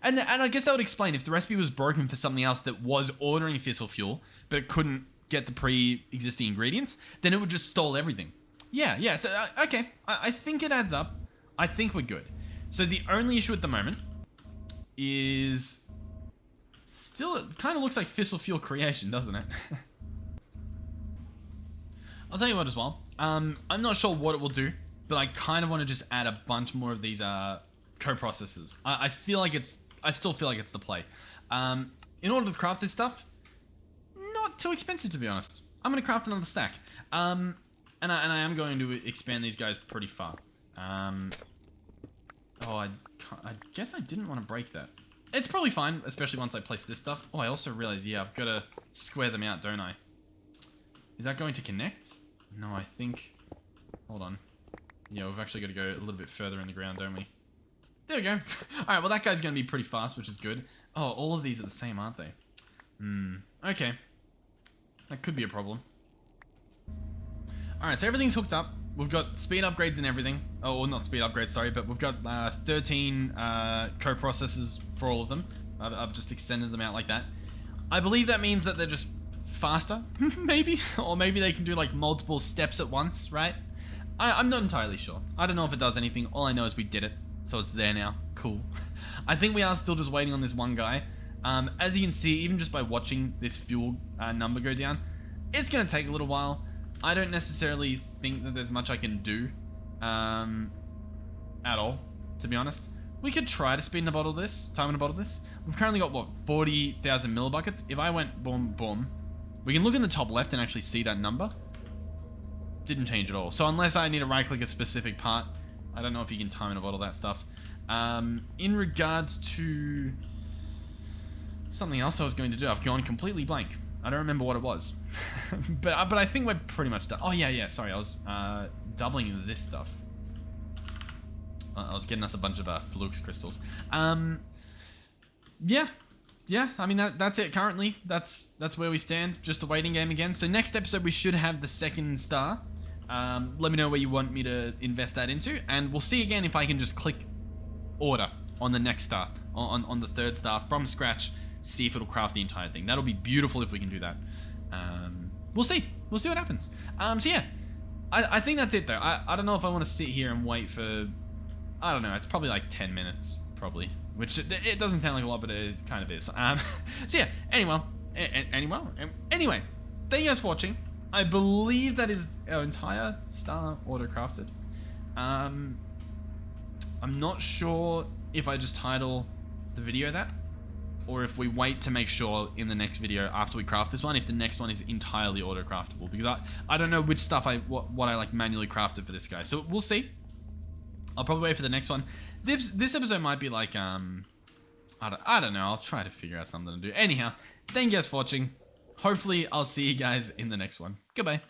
A: And I guess that would explain if the recipe was broken for something else that was ordering fissile fuel, but it couldn't get the pre-existing ingredients, then it would just stall everything. Yeah, so, okay. I think it adds up. I think we're good. So the only issue at the moment is still, it kind of looks like fissile fuel creation, doesn't it? I'll tell you what as well. I'm not sure what it will do, but I kind of want to just add a bunch more of these co-processors. I still feel like it's the play. In order to craft this stuff, not too expensive to be honest. I'm going to craft another stack. And I am going to expand these guys pretty far. I guess I didn't want to break that. It's probably fine, especially once I place this stuff. Oh, I also realized, yeah, I've got to square them out, don't I? Is that going to connect? No, I think... Hold on. Yeah, we've actually got to go a little bit further in the ground, don't we? There we go. Alright, well that guy's going to be pretty fast, which is good. Oh, all of these are the same, aren't they? Okay. That could be a problem. Alright, so everything's hooked up. We've got speed upgrades and everything. Oh, well, not speed upgrades, sorry, but we've got 13 co-processors for all of them. I've just extended them out like that. I believe that means that they're just faster, maybe? Or maybe they can do like multiple steps at once, right? I'm not entirely sure. I don't know if it does anything. All I know is we did it, so it's there now. Cool. I think we are still just waiting on this one guy. As you can see, even just by watching this fuel number go down, it's going to take a little while. I don't necessarily think that there's much I can do at all, to be honest. We could try to speed in a bottle this, time in a bottle this. We've currently got, what, 40,000 millibuckets? If I went boom, boom, we can look in the top left and actually see that number. Didn't change at all. So unless I need to right click a specific part, I don't know if you can time in a bottle that stuff. In regards to something else I was going to do, I've gone completely blank. I don't remember what it was. but I think we're pretty much done. Oh yeah, sorry, I was doubling this stuff. I was getting us a bunch of flux crystals. Yeah, I mean, that's it currently. That's where we stand. Just a waiting game again. So next episode, we should have the second star. Let me know where you want me to invest that into. And we'll see again if I can just click order on the next star, on the third star from scratch. See if it'll craft the entire thing. That'll be beautiful if we can do that. We'll see. We'll see what happens. So yeah, I think that's it though. I don't know if I want to sit here and wait for, I don't know, it's probably like 10 minutes, probably. Which, it doesn't sound like a lot, but it kind of is. So yeah, anyway, thank you guys for watching. I believe that is our entire star auto-crafted. I'm not sure if I just title the video that, or if we wait to make sure in the next video after we craft this one, if the next one is entirely auto-craftable, because I don't know which stuff what I like manually crafted for this guy. So we'll see. I'll probably wait for the next one. This episode might be like, I don't know. I'll try to figure out something to do. Anyhow, thank you guys for watching. Hopefully, I'll see you guys in the next one. Goodbye.